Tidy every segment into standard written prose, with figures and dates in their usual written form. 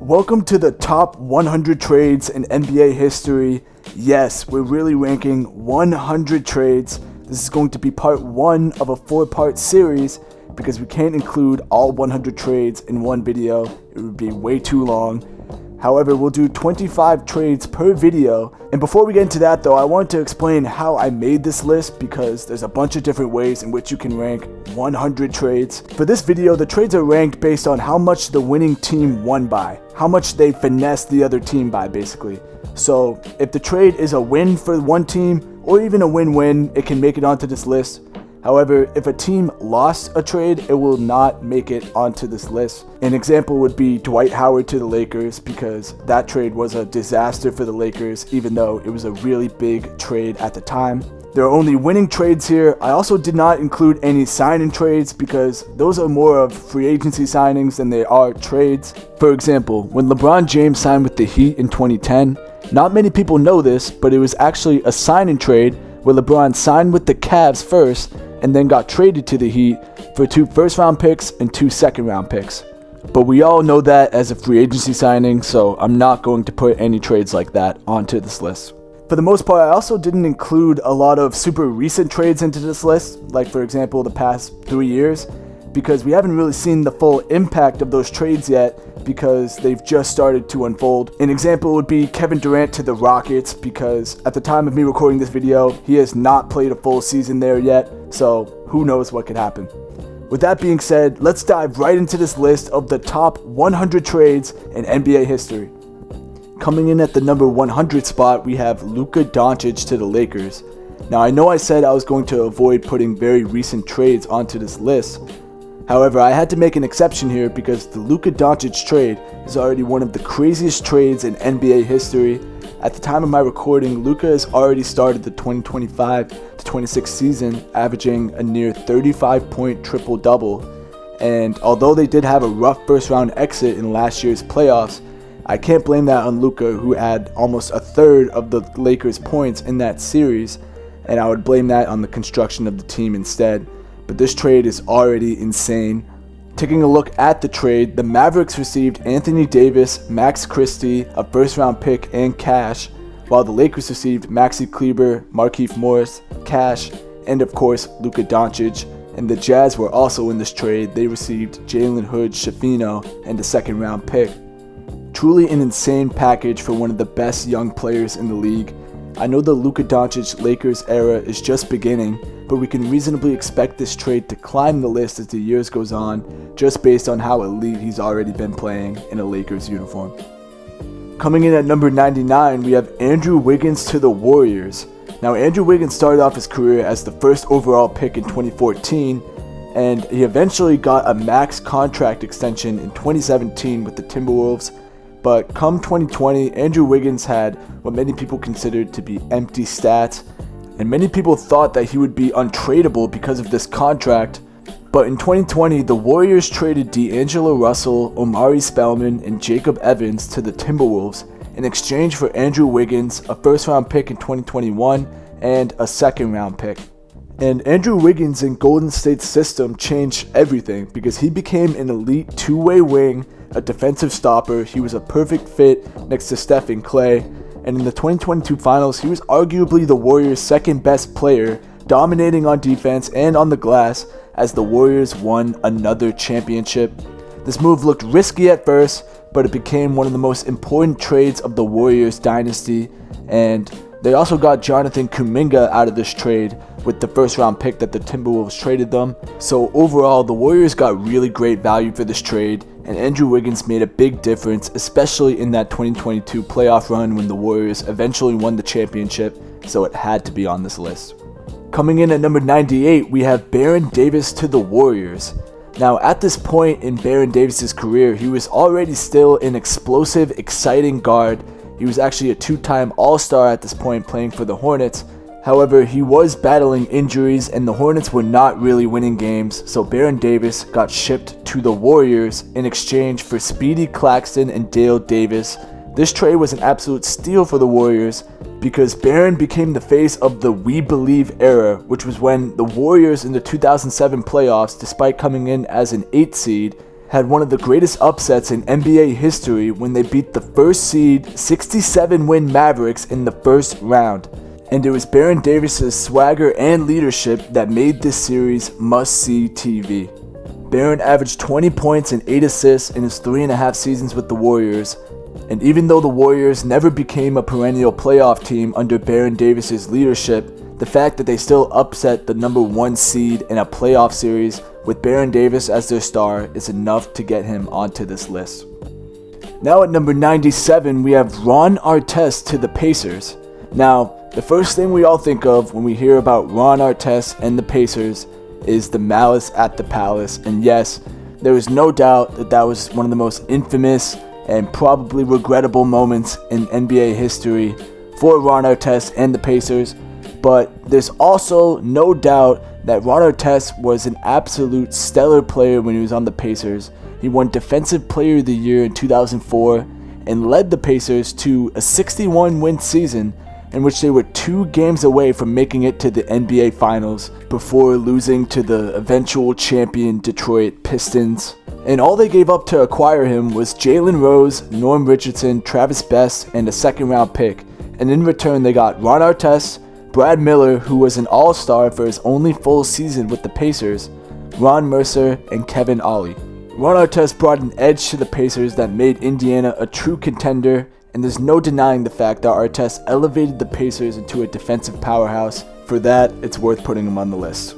Welcome to the top 100 trades in NBA history. Yes, we're really ranking 100 trades. This is going to be part 1 of a 4-part series because we can't include all 100 trades in one video. It would be way too long. However, we'll do 25 trades per video. And before we get into that though, I want to explain how I made this list because there's a bunch of different ways in which you can rank 100 trades. For this video, the trades are ranked based on how much the winning team won by, how much they finessed the other team by basically. So if the trade is a win for one team or even a win-win, it can make it onto this list. However, if a team lost a trade, it will not make it onto this list. An example would be Dwight Howard to the Lakers because that trade was a disaster for the Lakers even though it was a really big trade at the time. There are only winning trades here. I also did not include any sign-in trades because those are more of free agency signings than they are trades. For example, when LeBron James signed with the Heat in 2010, not many people know this, but it was actually a sign-in trade where LeBron signed with the Cavs first and then got traded to the Heat for 2 first-round picks and 2 second-round picks. But we all know that as a free agency signing, so I'm not going to put any trades like that onto this list. For the most part, I also didn't include a lot of super recent trades into this list, like for example the past 3 years, because we haven't really seen the full impact of those trades yet because they've just started to unfold. An example would be Kevin Durant to the Rockets because at the time of me recording this video, he has not played a full season there yet, so who knows what could happen. With that being said, let's dive right into this list of the top 100 trades in NBA history. Coming in at the number 100 spot, we have Luka Doncic to the Lakers. Now I know I said I was going to avoid putting very recent trades onto this list. However, I had to make an exception here because the Luka Doncic trade is already one of the craziest trades in NBA history. At the time of my recording, Luka has already started the 2025-26 season, averaging a near 35-point triple-double. And although they did have a rough first-round exit in last year's playoffs, I can't blame that on Luka, who had almost a third of the Lakers' points in that series, and I would blame that on the construction of the team instead. But this trade is already insane. Taking a look at the trade, the Mavericks received Anthony Davis, Max Christie, a first-round pick, and cash, while the Lakers received Maxi Kleber, Markieff Morris, cash, and of course Luka Doncic. And the Jazz were also in this trade. They received Jalen Hood-Schifino and a second-round pick. Truly an insane package for one of the best young players in the league. I know the Luka Doncic Lakers era is just beginning, but we can reasonably expect this trade to climb the list as the years goes on, just based on how elite he's already been playing in a Lakers uniform. Coming in at number 99, we have Andrew Wiggins to the Warriors. Now Andrew Wiggins started off his career as the first overall pick in 2014, and he eventually got a max contract extension in 2017 with the Timberwolves. But come 2020, Andrew Wiggins had what many people considered to be empty stats, and many people thought that he would be untradeable because of this contract. But in 2020, the Warriors traded D'Angelo Russell, Omari Spellman, and Jacob Evans to the Timberwolves in exchange for Andrew Wiggins, a first-round pick in 2021, and a second-round pick. And Andrew Wiggins in Golden State's system changed everything because he became an elite two-way wing, a defensive stopper. He was a perfect fit next to Steph and Clay. And in the 2022 finals, he was arguably the Warriors' second best player, dominating on defense and on the glass as the Warriors won another championship. This move looked risky at first, but it became one of the most important trades of the Warriors dynasty. And they also got Jonathan Kuminga out of this trade with the first round pick that the Timberwolves traded them. So overall, the Warriors got really great value for this trade, and Andrew Wiggins made a big difference, especially in that 2022 playoff run when the Warriors eventually won the championship, so it had to be on this list. Coming in at number 98, we have Baron Davis to the Warriors. Now at this point in Baron Davis's career, he was already still an explosive, exciting guard. He was actually a 2-time All-Star at this point playing for the Hornets. However, he was battling injuries and the Hornets were not really winning games, so Baron Davis got shipped to the Warriors in exchange for Speedy Claxton and Dale Davis. This trade was an absolute steal for the Warriors because Baron became the face of the We Believe era, which was when the Warriors in the 2007 playoffs, despite coming in as an 8 seed, had one of the greatest upsets in NBA history when they beat the first seed 67-win Mavericks in the first round. And it was Baron Davis's swagger and leadership that made this series must-see TV. Baron averaged 20 points and 8 assists in his 3.5 seasons with the Warriors, and even though the Warriors never became a perennial playoff team under Baron Davis's leadership, the fact that they still upset the number 1 seed in a playoff series with Baron Davis as their star is enough to get him onto this list. Now at number 97, we have Ron Artest to the Pacers. Now, the first thing we all think of when we hear about Ron Artest and the Pacers is the malice at the palace, and yes, there is no doubt that that was one of the most infamous and probably regrettable moments in NBA history for Ron Artest and the Pacers, but there's also no doubt that Ron Artest was an absolute stellar player when he was on the Pacers. He won Defensive Player of the Year in 2004 and led the Pacers to a 61-win season in which they were 2 games away from making it to the NBA Finals before losing to the eventual champion Detroit Pistons. And all they gave up to acquire him was Jalen Rose, Norm Richardson, Travis Best, and a second-round pick. And in return, they got Ron Artest, Brad Miller, who was an all-star for his only full season with the Pacers, Ron Mercer, and Kevin Ollie. Ron Artest brought an edge to the Pacers that made Indiana a true contender, and there's no denying the fact that Artest elevated the Pacers into a defensive powerhouse. For that, it's worth putting him on the list.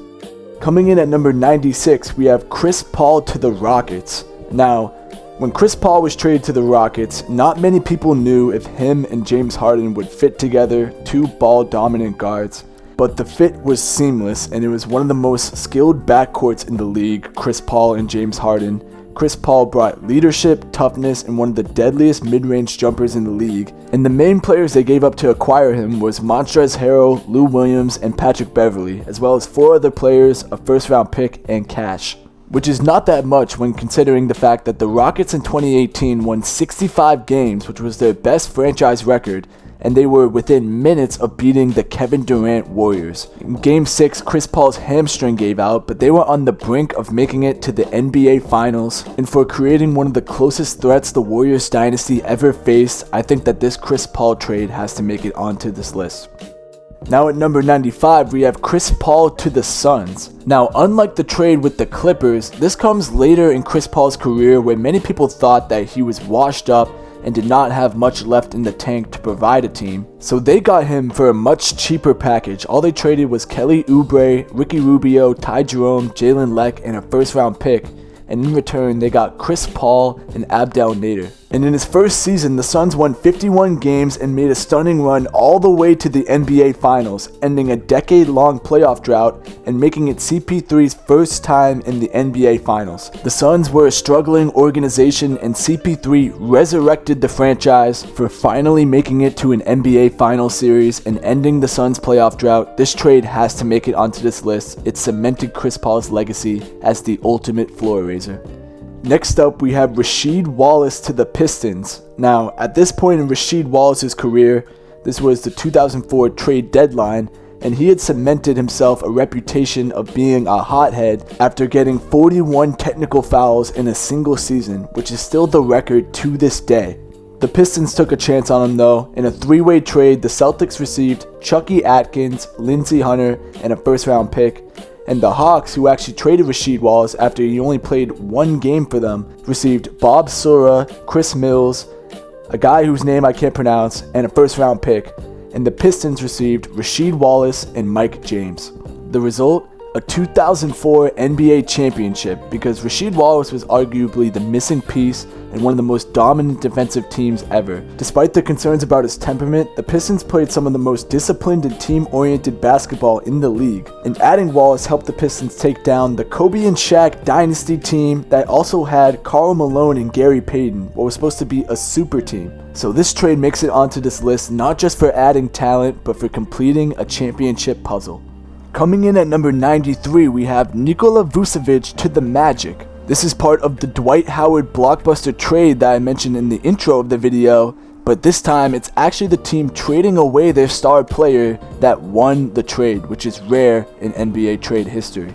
Coming in at number 96, we have Chris Paul to the Rockets. Now, when Chris Paul was traded to the Rockets, not many people knew if him and James Harden would fit together, 2 ball-dominant guards. But the fit was seamless, and it was one of the most skilled backcourts in the league, Chris Paul and James Harden. Chris Paul brought leadership, toughness, and one of the deadliest mid-range jumpers in the league. And the main players they gave up to acquire him was Montrezl Harrell, Lou Williams, and Patrick Beverley, as well as 4 other players, a first-round pick, and cash. Which is not that much when considering the fact that the Rockets in 2018 won 65 games, which was their best franchise record, and they were within minutes of beating the Kevin Durant Warriors. In Game 6, Chris Paul's hamstring gave out, but they were on the brink of making it to the NBA Finals, and for creating one of the closest threats the Warriors dynasty ever faced, I think that this Chris Paul trade has to make it onto this list. Now at number 95, we have Chris Paul to the Suns. Now, unlike the trade with the Clippers, this comes later in Chris Paul's career where many people thought that he was washed up and did not have much left in the tank to provide a team. So they got him for a much cheaper package. All they traded was Kelly Oubre, Ricky Rubio, Ty Jerome, Jalen Leck, and a first-round pick. And in return, they got Chris Paul and Abdel Nader. And in his first season, the Suns won 51 games and made a stunning run all the way to the NBA Finals, ending a decade-long playoff drought and making it CP3's first time in the NBA Finals. The Suns were a struggling organization, and CP3 resurrected the franchise for finally making it to an NBA Finals series and ending the Suns' playoff drought. This trade has to make it onto this list. It cemented Chris Paul's legacy as the ultimate floor raiser. Next up, we have Rasheed Wallace to the Pistons. Now, at this point in Rasheed Wallace's career, this was the 2004 trade deadline, and he had cemented himself a reputation of being a hothead after getting 41 technical fouls in a single season, which is still the record to this day. The Pistons took a chance on him though. In a 3-way trade, the Celtics received Chucky Atkins, Lindsey Hunter, and a first-round pick. And the Hawks, who actually traded Rasheed Wallace after he only played 1 game for them, received Bob Sura, Chris Mills, a guy whose name I can't pronounce, and a first-round pick. And the Pistons received Rasheed Wallace and Mike James. The result? A 2004 NBA championship, because Rasheed Wallace was arguably the missing piece and one of the most dominant defensive teams ever. Despite the concerns about his temperament, the Pistons played some of the most disciplined and team-oriented basketball in the league, and adding Wallace helped the Pistons take down the Kobe and Shaq dynasty team that also had Karl Malone and Gary Payton, what was supposed to be a super team. So this trade makes it onto this list not just for adding talent, but for completing a championship puzzle. Coming in at number 93, we have Nikola Vucevic to the Magic. This is part of the Dwight Howard blockbuster trade that I mentioned in the intro of the video, but this time it's actually the team trading away their star player that won the trade, which is rare in NBA trade history.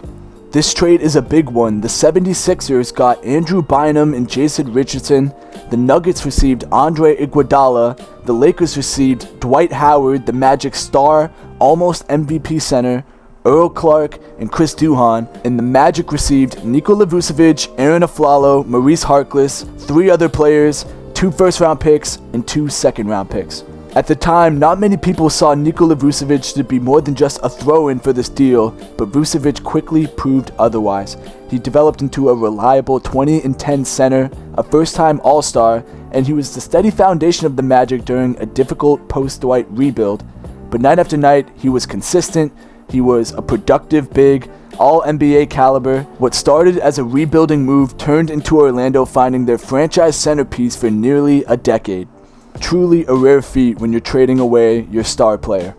This trade is a big one. The 76ers got Andrew Bynum and Jason Richardson. The Nuggets received Andre Iguodala. The Lakers received Dwight Howard, the Magic star, almost MVP center, Earl Clark, and Chris Duhon. And the Magic received Nikola Vucevic, Aaron Aflalo, Maurice Harkless, 3 other players, 2 first-round picks, and 2 second-round picks. At the time, not many people saw Nikola Vucevic to be more than just a throw-in for this deal, but Vucevic quickly proved otherwise. He developed into a reliable 20-10 center, a first-time All-Star, and he was the steady foundation of the Magic during a difficult post-Dwight rebuild. But night after night, he was consistent, he was a productive big, all-NBA caliber. What started as a rebuilding move turned into Orlando finding their franchise centerpiece for nearly a decade. Truly a rare feat when you're trading away your star player.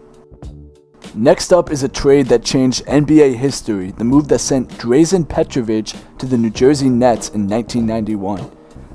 Next up is a trade that changed NBA history, the move that sent Drazen Petrovic to the New Jersey Nets in 1991.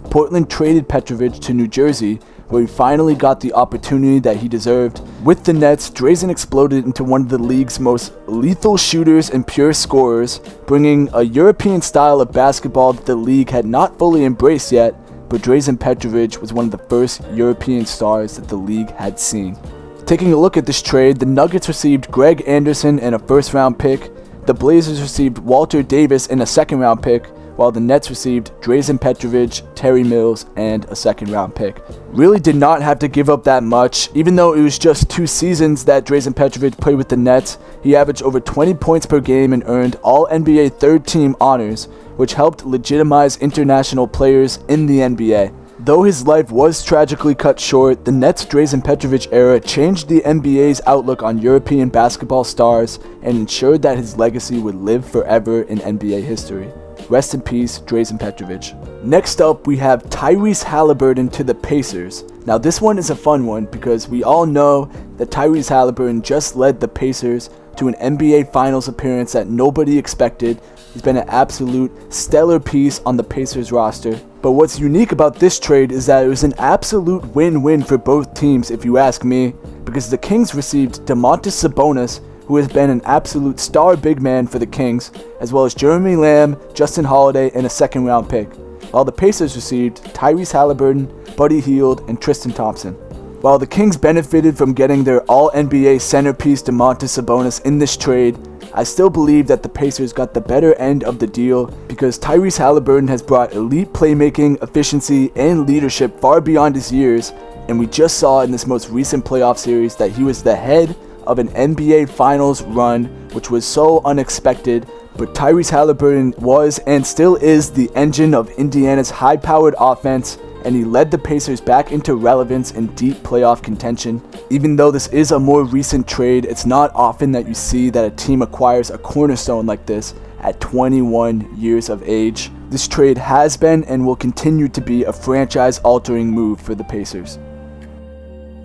Portland traded Petrovic to New Jersey, where he finally got the opportunity that he deserved. With the Nets, Drazen exploded into one of the league's most lethal shooters and pure scorers, bringing a European style of basketball that the league had not fully embraced yet, but Drazen Petrovic was one of the first European stars that the league had seen. Taking a look at this trade, the Nuggets received Greg Anderson and a first-round pick, the Blazers received Walter Davis and a second-round pick, while the Nets received Drazen Petrovic, Terry Mills, and a second-round pick. Really did not have to give up that much. Even though it was just 2 seasons that Drazen Petrovic played with the Nets, he averaged over 20 points per game and earned All-NBA third-team honors, which helped legitimize international players in the NBA. Though his life was tragically cut short, the Nets' Drazen Petrovic era changed the NBA's outlook on European basketball stars and ensured that his legacy would live forever in NBA history. Rest in peace, Drazen Petrovic. Next up, we have Tyrese Haliburton to the Pacers. Now this one is a fun one because we all know that Tyrese Haliburton just led the Pacers to an NBA Finals appearance that nobody expected. He's been an absolute stellar piece on the Pacers roster. But what's unique about this trade is that it was an absolute win-win for both teams if you ask me, because the Kings received Domantas Sabonis, who has been an absolute star big man for the Kings, as well as Jeremy Lamb, Justin Holiday, and a second-round pick, while the Pacers received Tyrese Haliburton, Buddy Hield, and Tristan Thompson. While the Kings benefited from getting their All-NBA centerpiece Domantas Sabonis in this trade, I still believe that the Pacers got the better end of the deal because Tyrese Haliburton has brought elite playmaking, efficiency, and leadership far beyond his years, and we just saw in this most recent playoff series that he was the head of an NBA Finals run, which was so unexpected. But Tyrese Haliburton was and still is the engine of Indiana's high-powered offense, and he led the Pacers back into relevance and deep playoff contention. Even though this is a more recent trade, it's not often that you see that a team acquires a cornerstone like this at 21 years of age. This trade has been and will continue to be a franchise-altering move for the Pacers.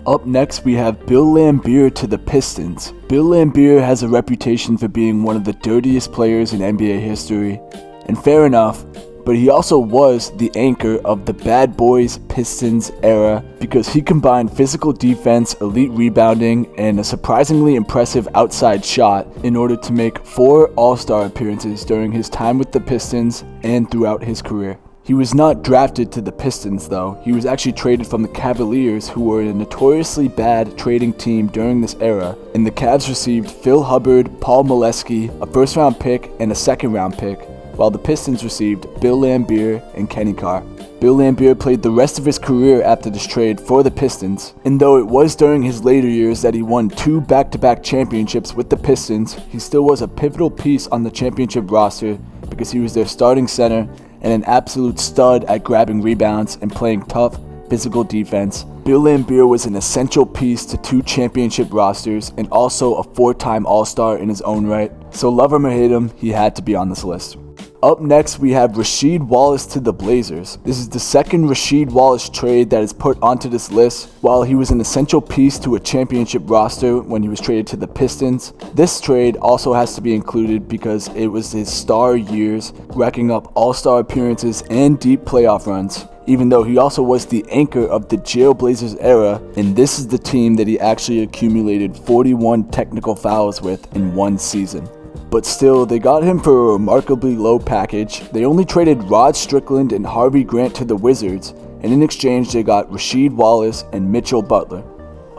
Up next, we have Bill Laimbeer to the Pistons. Bill Laimbeer has a reputation for being one of the dirtiest players in NBA history, and fair enough, but he also was the anchor of the Bad Boys Pistons era because he combined physical defense, elite rebounding, and a surprisingly impressive outside shot in order to make 4 All-Star appearances during his time with the Pistons and throughout his career. He was not drafted to the Pistons though. He was actually traded from the Cavaliers, who were a notoriously bad trading team during this era, and the Cavs received Phil Hubbard, Paul Molesky, a first-round pick, and a second-round pick, while the Pistons received Bill Laimbeer and Kenny Carr. Bill Laimbeer played the rest of his career after this trade for the Pistons, and though it was during his later years that he won 2 back-to-back championships with the Pistons, he still was a pivotal piece on the championship roster because he was their starting center and an absolute stud at grabbing rebounds and playing tough, physical defense. Bill Laimbeer was an essential piece to 2 championship rosters and also a 4-time All-Star in his own right. So love him or hate him, he had to be on this list. Up next, we have Rasheed Wallace to the Blazers. This is the second Rasheed Wallace trade that is put onto this list. While he was an essential piece to a championship roster when he was traded to the Pistons, this trade also has to be included because it was his star years, racking up All-Star appearances and deep playoff runs, even though he also was the anchor of the Jailblazers era, and this is the team that he actually accumulated 41 technical fouls with in one season. but still, they got him for a remarkably low package. They only traded Rod Strickland and Harvey Grant to the Wizards, and in exchange they got Rasheed Wallace and Mitchell Butler.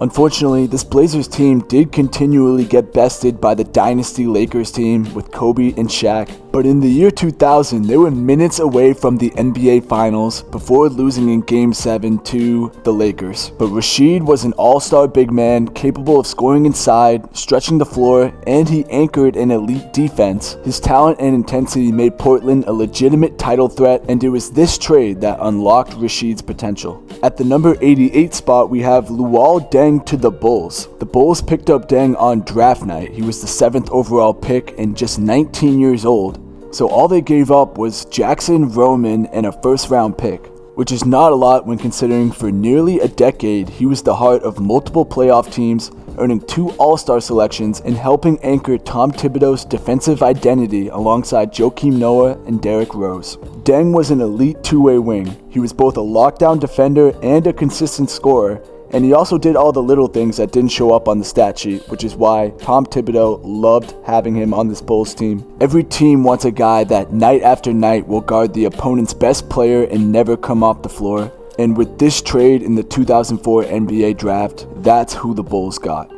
Unfortunately, this Blazers team did continually get bested by the Dynasty Lakers team with Kobe and Shaq, but in the year 2000, they were minutes away from the NBA Finals before losing in Game 7 to the Lakers. But Rasheed was an all-star big man capable of scoring inside, stretching the floor, and he anchored an elite defense. His talent and intensity made Portland a legitimate title threat, and it was this trade that unlocked Rasheed's potential. At the number 88 spot, we have Luol Deng to the Bulls. The Bulls picked up Deng on draft night. He was the 7th overall pick and just 19 years old. So all they gave up was Jackson Roman and a first-round pick, which is not a lot when considering for nearly a decade he was the heart of multiple playoff teams, earning 2 All-Star selections and helping anchor Tom Thibodeau's defensive identity alongside Joakim Noah and Derrick Rose. Deng was an elite two-way wing. He was both a lockdown defender and a consistent scorer, and he also did all the little things that didn't show up on the stat sheet, which is why Tom Thibodeau loved having him on this Bulls team. Every team wants a guy that night after night will guard the opponent's best player and never come off the floor. And with this trade in the 2004 NBA draft, that's who the Bulls got.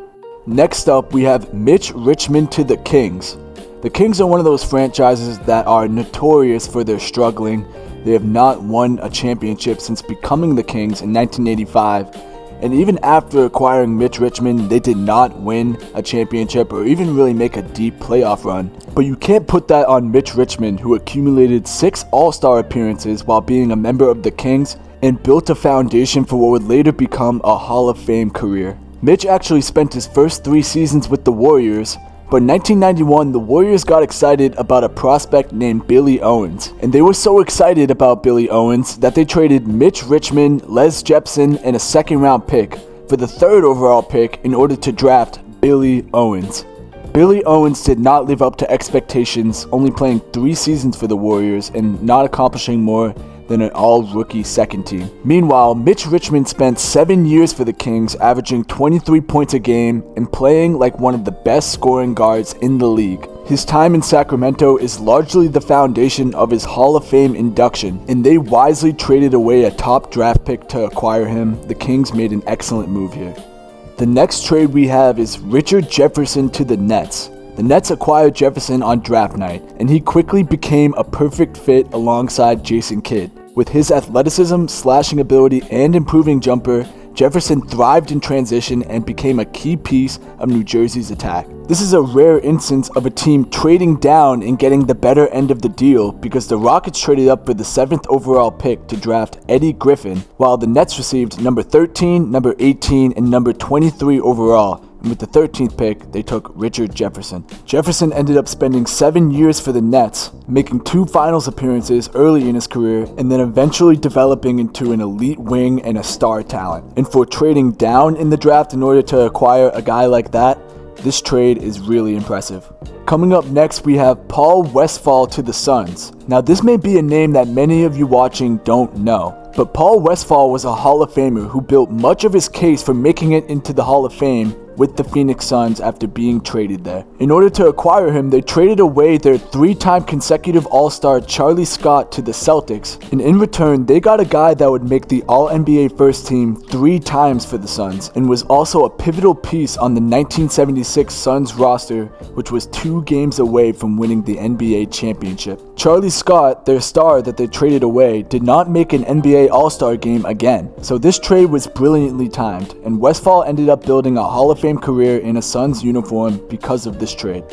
Next up, we have Mitch Richmond to the Kings. The Kings are one of those franchises that are notorious for their struggling. They have not won a championship since becoming the Kings in 1985. And even after acquiring Mitch Richmond, they did not win a championship or even really make a deep playoff run. But you can't put that on Mitch Richmond, who accumulated 6 All-Star appearances while being a member of the Kings and built a foundation for what would later become a Hall of Fame career. Mitch actually spent his first 3 seasons with the Warriors, but in 1991, the Warriors got excited about a prospect named Billy Owens. And they were so excited about Billy Owens that they traded Mitch Richmond, Les Jepson, and a second-round pick for the 3rd overall pick in order to draft Billy Owens. Billy Owens did not live up to expectations, only playing 3 seasons for the Warriors and not accomplishing more than an all-rookie second team. Meanwhile, Mitch Richmond spent 7 years for the Kings, averaging 23 points a game and playing like one of the best scoring guards in the league. His time in Sacramento is largely the foundation of his Hall of Fame induction, and they wisely traded away a top draft pick to acquire him. The Kings made an excellent move here. The next trade we have is Richard Jefferson to the Nets. The Nets acquired Jefferson on draft night, and he quickly became a perfect fit alongside Jason Kidd. With his athleticism, slashing ability, and improving jumper, Jefferson thrived in transition and became a key piece of New Jersey's attack. This is a rare instance of a team trading down and getting the better end of the deal, because the Rockets traded up for the 7th overall pick to draft Eddie Griffin, while the Nets received number 13, number 18, and number 23 overall. And with the 13th pick, they took Richard Jefferson. Jefferson ended up spending 7 years for the Nets, making 2 finals appearances early in his career, and then eventually developing into an elite wing and a star talent. And for trading down in the draft in order to acquire a guy like that, this trade is really impressive. Coming up next, we have Paul Westphal to the Suns. Now, this may be a name that many of you watching don't know, but Paul Westphal was a Hall of Famer who built much of his case for making it into the Hall of Fame with the Phoenix Suns after being traded there. In order to acquire him, they traded away their 3-time consecutive All-Star Charlie Scott to the Celtics, and in return, they got a guy that would make the All-NBA first team 3 times for the Suns, and was also a pivotal piece on the 1976 Suns roster, which was 2 games away from winning the NBA championship. Charlie Scott, their star that they traded away, did not make an NBA All-Star game again, so this trade was brilliantly timed, and Westphal ended up building a Hall of Fame career in a Suns uniform because of this trade.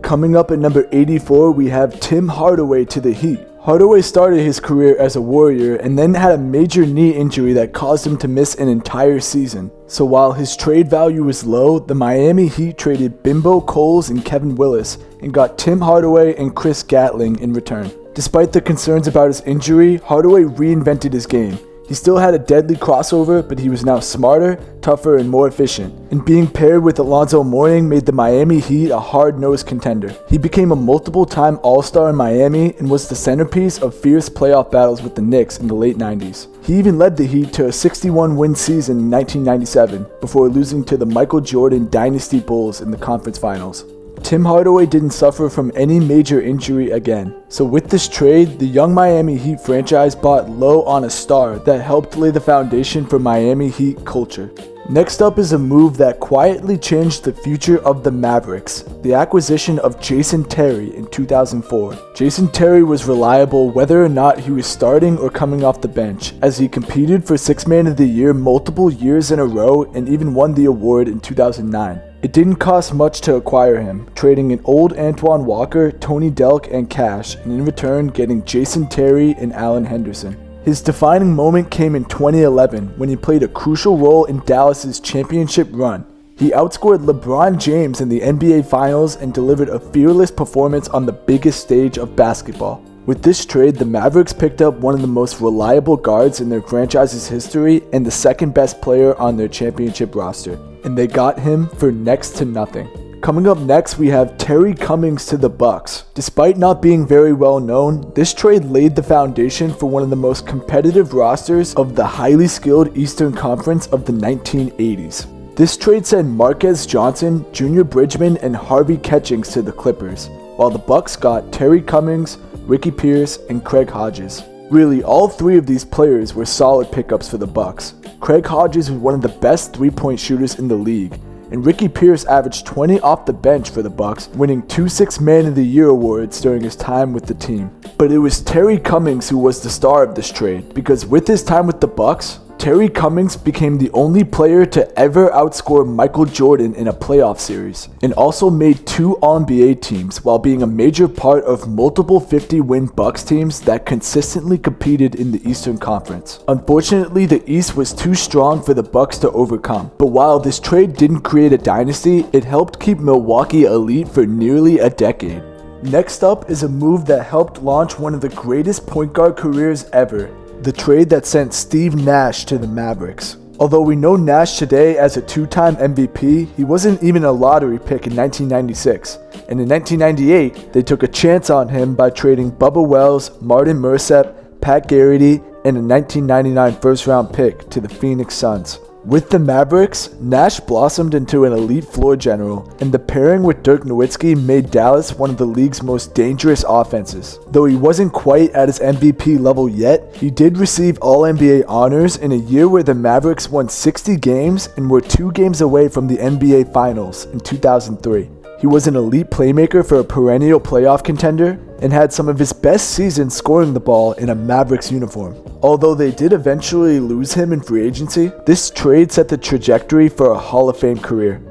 Coming up at number 84, we have Tim Hardaway to the Heat. Hardaway started his career as a Warrior and then had a major knee injury that caused him to miss an entire season. So while his trade value was low, the Miami Heat traded Bimbo Coles and Kevin Willis and got Tim Hardaway and Chris Gatling in return. Despite the concerns about his injury, Hardaway reinvented his game. He still had a deadly crossover, but he was now smarter, tougher, and more efficient. And being paired with Alonzo Mourning made the Miami Heat a hard-nosed contender. He became a multiple-time All-Star in Miami and was the centerpiece of fierce playoff battles with the Knicks in the late 90s. He even led the Heat to a 61-win season in 1997, before losing to the Michael Jordan Dynasty Bulls in the conference finals. Tim Hardaway didn't suffer from any major injury again. So with this trade, the young Miami Heat franchise bought low on a star that helped lay the foundation for Miami Heat culture. Next up is a move that quietly changed the future of the Mavericks, the acquisition of Jason Terry in 2004. Jason Terry was reliable whether or not he was starting or coming off the bench, as he competed for Sixth Man of the Year multiple years in a row and even won the award in 2009. It didn't cost much to acquire him, trading an old Antoine Walker, Tony Delk, and cash, and in return getting Jason Terry and Alan Henderson. His defining moment came in 2011 when he played a crucial role in Dallas's championship run. He outscored LeBron James in the NBA Finals and delivered a fearless performance on the biggest stage of basketball. With this trade, the Mavericks picked up one of the most reliable guards in their franchise's history and the second best player on their championship roster, and they got him for next to nothing. Coming up next, we have Terry Cummings to the Bucks. Despite not being very well known, this trade laid the foundation for one of the most competitive rosters of the highly skilled Eastern Conference of the 1980s. This trade sent Marquez Johnson, Junior Bridgman, and Harvey Catchings to the Clippers, while the Bucks got Terry Cummings, Ricky Pierce, and Craig Hodges. Really, all three of these players were solid pickups for the Bucks. Craig Hodges was one of the best three-point shooters in the league, and Ricky Pierce averaged 20 off the bench for the Bucks, winning 2 Sixth Man of the Year awards during his time with the team. But it was Terry Cummings who was the star of this trade, because with his time with the Bucks, Terry Cummings became the only player to ever outscore Michael Jordan in a playoff series, and also made 2 All-NBA teams while being a major part of multiple 50-win Bucks teams that consistently competed in the Eastern Conference. Unfortunately, the East was too strong for the Bucks to overcome, but while this trade didn't create a dynasty, it helped keep Milwaukee elite for nearly a decade. Next up is a move that helped launch one of the greatest point guard careers ever. The trade that sent Steve Nash to the Mavericks. Although we know Nash today as a 2-time MVP, he wasn't even a lottery pick in 1996. And in 1998, they took a chance on him by trading Bubba Wells, Martin Millsap, Pat Garrity, and a 1999 first-round pick to the Phoenix Suns. With the Mavericks, Nash blossomed into an elite floor general, and the pairing with Dirk Nowitzki made Dallas one of the league's most dangerous offenses. Though he wasn't quite at his MVP level yet, he did receive All-NBA honors in a year where the Mavericks won 60 games and were 2 games away from the NBA Finals in 2003. He was an elite playmaker for a perennial playoff contender and had some of his best seasons scoring the ball in a Mavericks uniform. Although they did eventually lose him in free agency, this trade set the trajectory for a Hall of Fame career.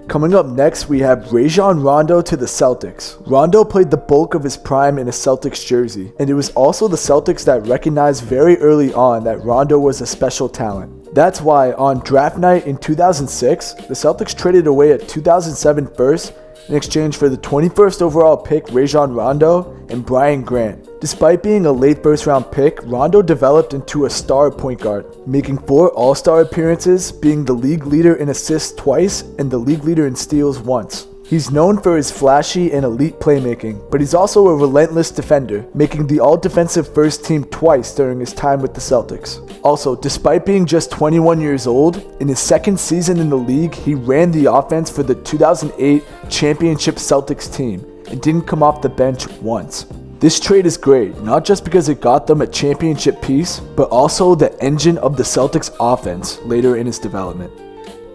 Coming up next, we have Rajon Rondo to the Celtics. Rondo played the bulk of his prime in a Celtics jersey, and it was also the Celtics that recognized very early on that Rondo was a special talent. That's why on draft night in 2006, the Celtics traded away a 2007 first in exchange for the 21st overall pick Rajon Rondo and Brian Grant. Despite being a late first-round pick, Rondo developed into a star point guard, making 4 All-Star appearances, being the league leader in assists twice and the league leader in steals once. He's known for his flashy and elite playmaking, but he's also a relentless defender, making the all-defensive first team twice during his time with the Celtics. Also, despite being just 21 years old, in his second season in the league, he ran the offense for the 2008 championship Celtics team and didn't come off the bench once. This trade is great, not just because it got them a championship piece, but also the engine of the Celtics offense later in his development.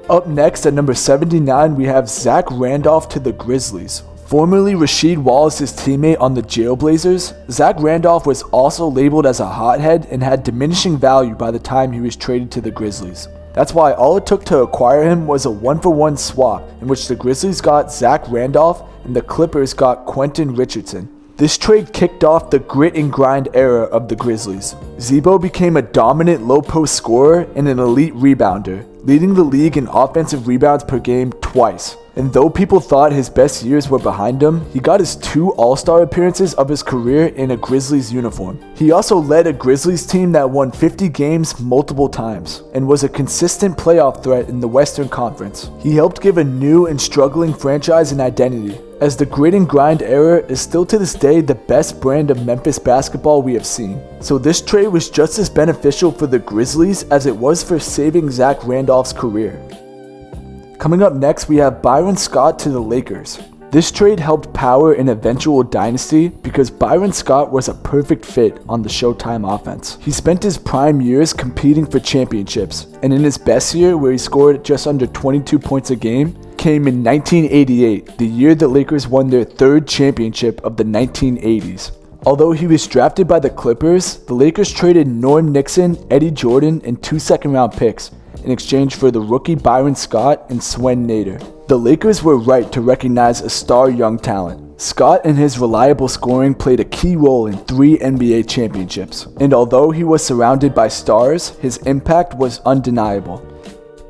Up next at number 79, we have Zach Randolph to the Grizzlies. Formerly Rasheed Wallace's teammate on the Jailblazers, Zach Randolph was also labeled as a hothead and had diminishing value by the time he was traded to the Grizzlies. That's why all it took to acquire him was a 1-for-1 swap in which the Grizzlies got Zach Randolph and the Clippers got Quentin Richardson. This trade kicked off the grit and grind era of the Grizzlies. Z-Bo became a dominant low-post scorer and an elite rebounder, leading the league in offensive rebounds per game twice. And though people thought his best years were behind him, he got his 2 All-Star appearances of his career in a Grizzlies uniform. He also led a Grizzlies team that won 50 games multiple times, and was a consistent playoff threat in the Western Conference. He helped give a new and struggling franchise an identity, as the grit and grind era is still to this day the best brand of Memphis basketball we have seen. So this trade was just as beneficial for the Grizzlies as it was for saving Zach Randolph's career. Coming up next, we have Byron Scott to the Lakers. This trade helped power an eventual dynasty because Byron Scott was a perfect fit on the Showtime offense. He spent his prime years competing for championships, and in his best year, where he scored just under 22 points a game, came in 1988, the year the Lakers won their third championship of the 1980s. Although he was drafted by the Clippers, the Lakers traded Norm Nixon, Eddie Jordan, and 2 second-round picks in exchange for the rookie Byron Scott and Swen Nader. The Lakers were right to recognize a star young talent. Scott and his reliable scoring played a key role in 3 NBA championships, and although he was surrounded by stars, his impact was undeniable.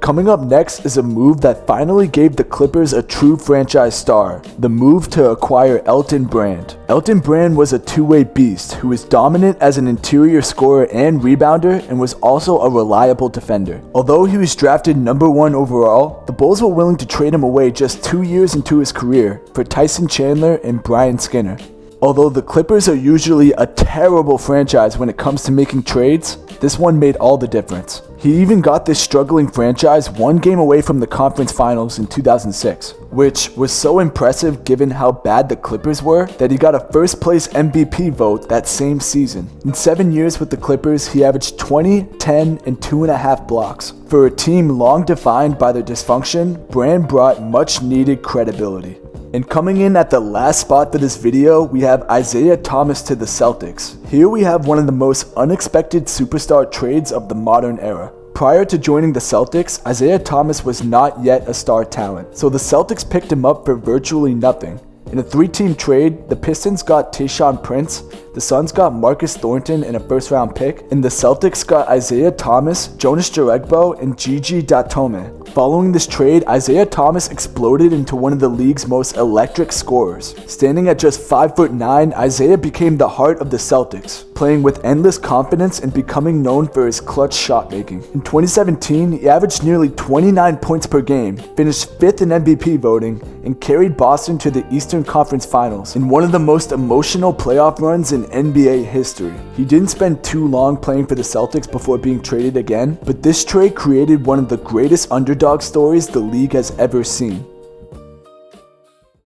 Coming up next is a move that finally gave the Clippers a true franchise star, the move to acquire Elton Brand. Elton Brand was a two-way beast who was dominant as an interior scorer and rebounder and was also a reliable defender. Although he was drafted number 1 overall, the Bulls were willing to trade him away just 2 years into his career for Tyson Chandler and Brian Skinner. Although the Clippers are usually a terrible franchise when it comes to making trades, this one made all the difference. He even got this struggling franchise 1 game away from the conference finals in 2006, which was so impressive given how bad the Clippers were that he got a first place MVP vote that same season. In 7 years with the Clippers, he averaged 20, 10, and 2.5 blocks. For a team long defined by their dysfunction, Brand brought much needed credibility. And coming in at the last spot for this video, we have Isaiah Thomas to the Celtics. Here we have one of the most unexpected superstar trades of the modern era. Prior to joining the Celtics, Isaiah Thomas was not yet a star talent, so the Celtics picked him up for virtually nothing. In a 3-team trade, the Pistons got Tayshaun Prince, the Suns got Marcus Thornton and a first-round pick, and the Celtics got Isaiah Thomas, Jonas Jerebko, and Gigi Datome. Following this trade, Isaiah Thomas exploded into one of the league's most electric scorers. Standing at just 5'9", Isaiah became the heart of the Celtics, playing with endless confidence and becoming known for his clutch shot making. In 2017, he averaged nearly 29 points per game, finished 5th in MVP voting, and carried Boston to the Eastern Conference Finals in one of the most emotional playoff runs in NBA history. He didn't spend too long playing for the Celtics before being traded again, but this trade created one of the greatest underdog stories the league has ever seen.